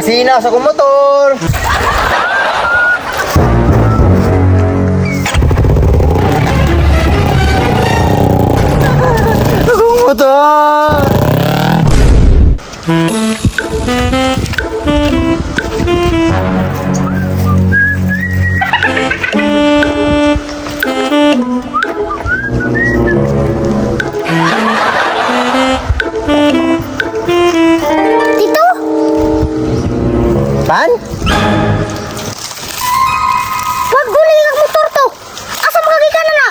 kasina sa kong motor. Akong motor. Tito? Pan? Pagguling ang motor to. Asa magagikan na?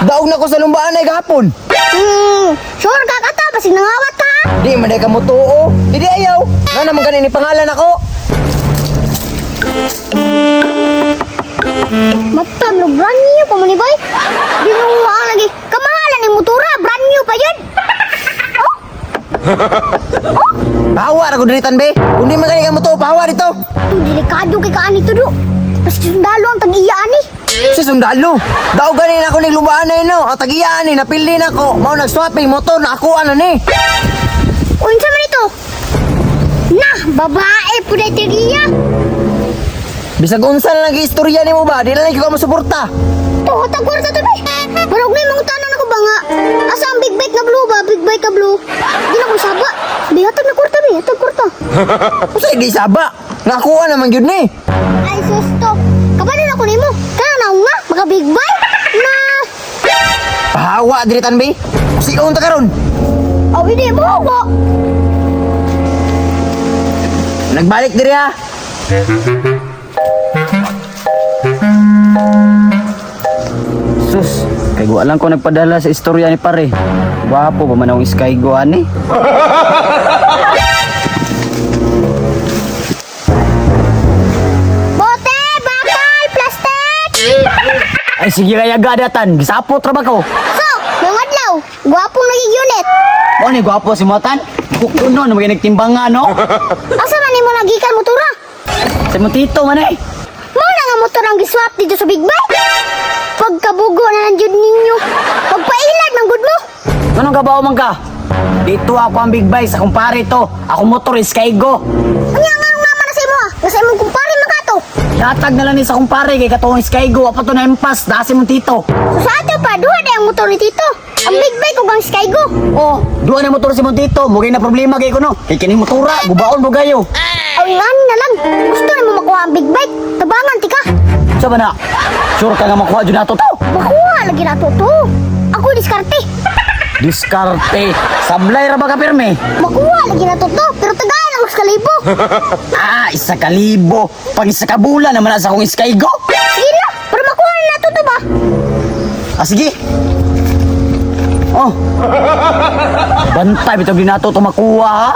Daog na ko sa lumbaan ay gahapon. Sure ka kata, pasig nangawat ka. Di man ka mo tuo. Di ayaw. Nga naman ganin ni pangalan ako. Matag no brand new pa mo ni boy. Di mo lagi. Kamahalan ni motora, brand new pa yun. Pahawa ra ko diritan be. Kung di man ganin ka mo tuo, pahawa dito. Ang delikado kay kaani to do. Pasti sundalo ang tag-iya ni. Si sundalo. Daog ganin ako ni lumbaan na yun, no. At tagiyaan ni, napili na ko. Mao nag-swapping motor na ako ano ni. Unsa man ito? Nah, babae po na tag-iya. Bisag unsa na nag-istorya ni mo ba? Di na lang ko masuporta. Tuhatag ko na to be. Barog na yung mga tanan ako ba nga. Asa ang big bike na blue ba? Big bike ka blue. Di na ko saba. Be, hatag na kurta be. Hatag kurta. Usay di saba. Nakuha naman yun ni. Ay, susto. Kapanin ako nimo. Kana nga, mga big bike. Na. Pahawa diritan be. Si unta karon. Oh, hindi mo ako. Nagbalik diri ha. Sus, kay guwa lang ko nagpadala sa istorya ni pare. Wapo ba man ang sky guwan ni? Bote, bakal, plastic. Ay sige kaya gadatan, gisapot ra ba ko? So, nangadlaw. Gwapong naging unit. Mo ni gwapo si Motan. Kuno na maging nagtimbangan no. Asa man nimo nagikan motora? Sa mo tito man eh. Mo na nga motor ang giswap dito sa big bike. Pagkabugo na lang jud ninyo. Pagpailag ng good mo. Anong gabaw man ka? Dito ako ang big bike sa kumpare to. Ako motor is Skygo. Unya nga ang mama na sa imo ah. Nasa imong kumpare man kato. Yatag na lang ni sa kumpare kay katong Skygo. Apo to na impas, dasi mo tito. So sa ato pa, duha na ang motor ni Tito. Ang big bike ug ang Skygo. Oh, duha na motor si mo tito. Mugay na problema kay ko no. Kay kini motora, gubaon mo gayo. Ay nga na lang. Gusto na mo makuha ang big bike. Tabangan tika. Sa ba na? Sure ka nga makuha dyan nato to? Makuha lagi na to to. Ako diskarte. Diskarte. Sablay ra ba ka pirme? Makuha lagi na to pero tagayan ang kalibo. Ah, 1,000. Pag isa ka bulan naman sa akong Skygo. Sige na, pero makuha na to ba? Ah, sige. Oh. Bantay, bitog din nato ito makuha, ha?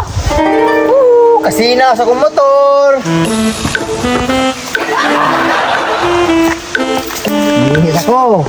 Kasina sa kong motor. Linis ako.